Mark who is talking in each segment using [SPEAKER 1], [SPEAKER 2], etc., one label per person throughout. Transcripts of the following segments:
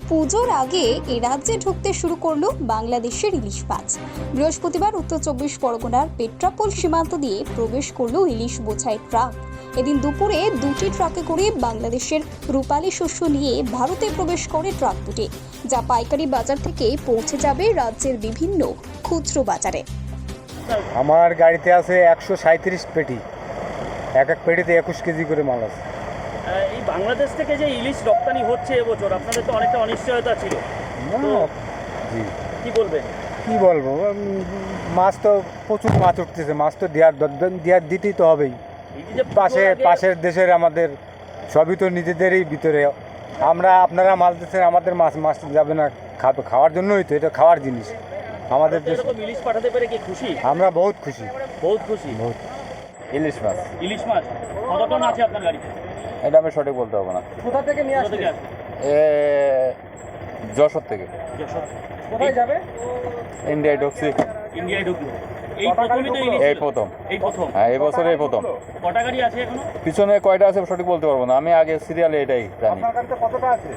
[SPEAKER 1] পুজোর আগে এ রাজ্যে ঢুকতে শুরু করলো বাংলাদেশের ইলিশ মাছ। বৃহস্পতিবার উত্তর 24 পরগনার পেট্রাপোল সীমান্ত দিয়ে প্রবেশ করলো ইলিশ বোঝাই ট্রাক। এদিন দুপুরে দুটি ট্রাকে করে বাংলাদেশের রূপালী শস্য নিয়ে ভারতে প্রবেশ করে ট্রাক দুটি, যা পাইকারি বাজার থেকে পৌঁছে যাবে রাজ্যের বিভিন্ন খুচরো বাজারে।
[SPEAKER 2] আমার গাড়িতে আছে 137 পেটি, এক এক পেটিতে 21 কেজি করে মাল আছে।
[SPEAKER 3] এই বাংলাদেশ থেকে যে ইলিশ রপ্তানি হচ্ছে এবছর, আপনাদের তো অনেকটা অনিশ্চয়তা ছিল।
[SPEAKER 2] জি,
[SPEAKER 3] কি বলবেন?
[SPEAKER 2] কি বলবো, মাছ তো প্রচুর মাছ উঠতেছে, মাছ তো দিতেই তো হবেই। পাশের দেশের আমাদের সবই তো নিজেদেরই ভিতরে, আপনারা মাছ দিচ্ছেন, আমাদের মাছ যাবে না, খাওয়ার জন্যই তো, এটা খাওয়ার জিনিস। আমাদের দেশে
[SPEAKER 3] ইলিশ পাঠাতে পেরে কি খুশি?
[SPEAKER 2] আমরা বহুত খুশি,
[SPEAKER 3] বহুত খুশি।
[SPEAKER 2] বহুত। ইলিশ মাছ
[SPEAKER 3] কত টন আছে আপনার গাড়িতে?
[SPEAKER 2] এটা আমি সঠিক বলতে পারবো না।
[SPEAKER 3] কোথা থেকে নিয়ে আসতে?
[SPEAKER 2] যশোর থেকে।
[SPEAKER 3] কোথায় যাবে?
[SPEAKER 2] ইন্ডিয়ায় ঢুকছি।
[SPEAKER 3] ইন্ডিয়ায় ঢুকলো। এই প্রথমই তো ইলিশ?
[SPEAKER 2] এই প্রথম। হ্যাঁ, এই বছর এই প্রথম।
[SPEAKER 3] কটা গাড়ি আছে এখনো?
[SPEAKER 2] পিছনে কয়টা আছে সঠিক বলতে পারবো না, আমি আগে সিরিয়ালে এটাই জানি।
[SPEAKER 4] কতটা আছে?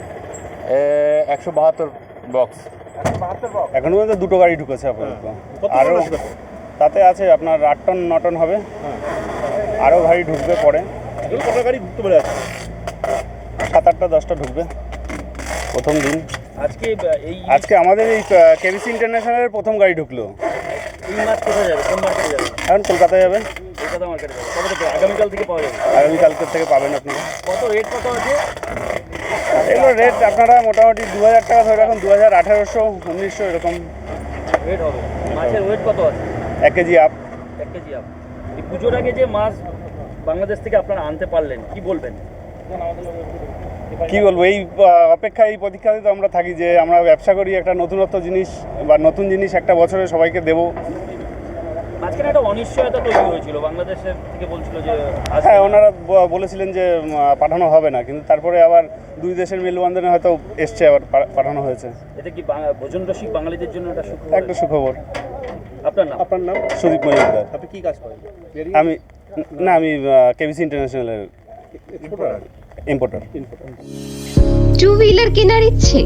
[SPEAKER 2] 172 বক্স।
[SPEAKER 4] এখনো পর্যন্ত দুটো গাড়ি ঢুকেছে আপাতত। আরও তাতে আছে আপনার 8 টন 9 টন হবে, আরও গাড়ি ঢুকবে পরে। কত গাড়ি ঢুকতে পারে? 7-8টা 10টা ঢুকবে প্রথম দিন। আজকে আমাদের এই কেবিসি ইন্টারন্যাশনালের প্রথম গাড়ি ঢুকলো।
[SPEAKER 3] এই মাছ কোথায় যাবে? কোন মার্কেটে যাবে?
[SPEAKER 4] এখন কলকাতায় যাবে।
[SPEAKER 3] কলকাতা মার্কেটে যাবে। কবে থেকে? আগামীকাল থেকে পাওয়া যাবে?
[SPEAKER 4] আগামীকালকে থেকে পাবেন আপনারা।
[SPEAKER 3] কত রেট কত আছে?
[SPEAKER 4] এগুলো রেট আপনারা মোটামুটি 2000 টাকা ধরে রাখুন, 2000, 1800, 1900 এরকম
[SPEAKER 3] রেট হবে। মাছের ওয়েট কত আছে?
[SPEAKER 4] 1 কেজি আপ।
[SPEAKER 3] 1 KG up. এই পুজোর আগে যে মাছ বাংলাদেশ থেকে আপনারা আনতে পারলেন, কি বলবেন?
[SPEAKER 4] কি বলবো, এই অপেক্ষা, এই প্রতীক্ষাতে তো আমরা থাকি যে আমরা ব্যবসা করি, একটা নতুনত্ব জিনিস বা নতুন জিনিস একটা বছরে সবাইকে দেবো।
[SPEAKER 3] মাঝখানে একটা অনিশ্চয়তা তৈরি হয়েছিল, বাংলাদেশের থেকে বলছিল যে
[SPEAKER 4] হ্যাঁ, ওনারা বলেছিলেন যে পাঠানো হবে না, কিন্তু তারপরে আবার দুই দেশের মেলবন্ধনে হয়তো এসছে, আবার পাঠানো হয়েছে।
[SPEAKER 3] এটা কি ভোজন রসিক বাঙালিদের জন্য
[SPEAKER 4] একটা সুখবর।
[SPEAKER 3] আপনার নাম?
[SPEAKER 4] সুদীপ মজুমদার।
[SPEAKER 3] আপনি কি কাজ করেন?
[SPEAKER 4] আমি কেবিসি ইন্টারন্যাশনালের ইম্পোর্টার।
[SPEAKER 5] টু হুইলার কেনার ইচ্ছে?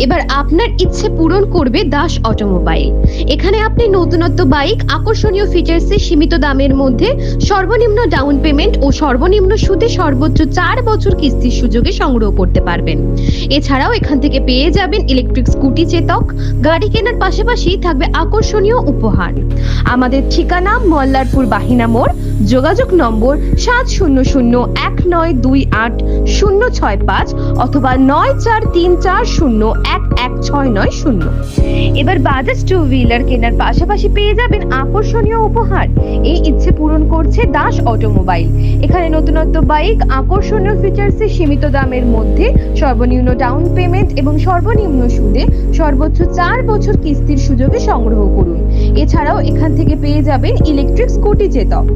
[SPEAKER 5] এবার আপনার ইচ্ছে পূরণ করবে দাস অটোমোবাইল। এখানে আপনি নতুনত্ব বাইক আকর্ষণীয় ফিচার্সে সীমিত দামের মধ্যে সর্বনিম্ন ডাউন পেমেন্ট ও সর্বনিম্ন সুদে সর্বোচ্চ 4 বছর কিস্তির সুযোগে সংগ্রহ করতে পারবেন। এছাড়াও এখান থেকে পেয়ে যাবেন ইলেকট্রিক স্কুটি চেতক। গাড়ি কেনার পাশাপাশি থাকবে আকর্ষণীয় উপহার। আমাদের ঠিকানা মল্লারপুর বাহিনা মোড়। যোগাযোগ নম্বর 7001928065 অথবা 9434011690। এবার বাজাজ টু হুইলার কেনার পাশাপাশি পেয়ে যাবেন আকর্ষণীয় উপহার। এই ইচ্ছে পূরণ করছে দাস অটোমোবাইল। এখানে নতুনত্ব বাইক আকর্ষণীয় ফিচার্সে সীমিত দামের মধ্যে সর্বনিম্ন ডাউন পেমেন্ট এবং সর্বনিম্ন সুদে সর্বোচ্চ 4 বছর কিস্তির সুযোগে সংগ্রহ করুন। এছাড়াও এখান থেকে পেয়ে যাবেন ইলেকট্রিক স্কুটি চেতক।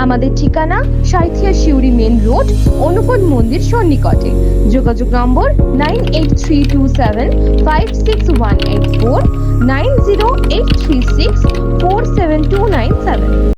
[SPEAKER 5] আমাদের ঠিকানা সাঁইথিয়া শিউরি মেন রোড, অনুকূল মন্দির সন্নিকটে। যোগাযোগ নম্বর 9832756184, 9083647297।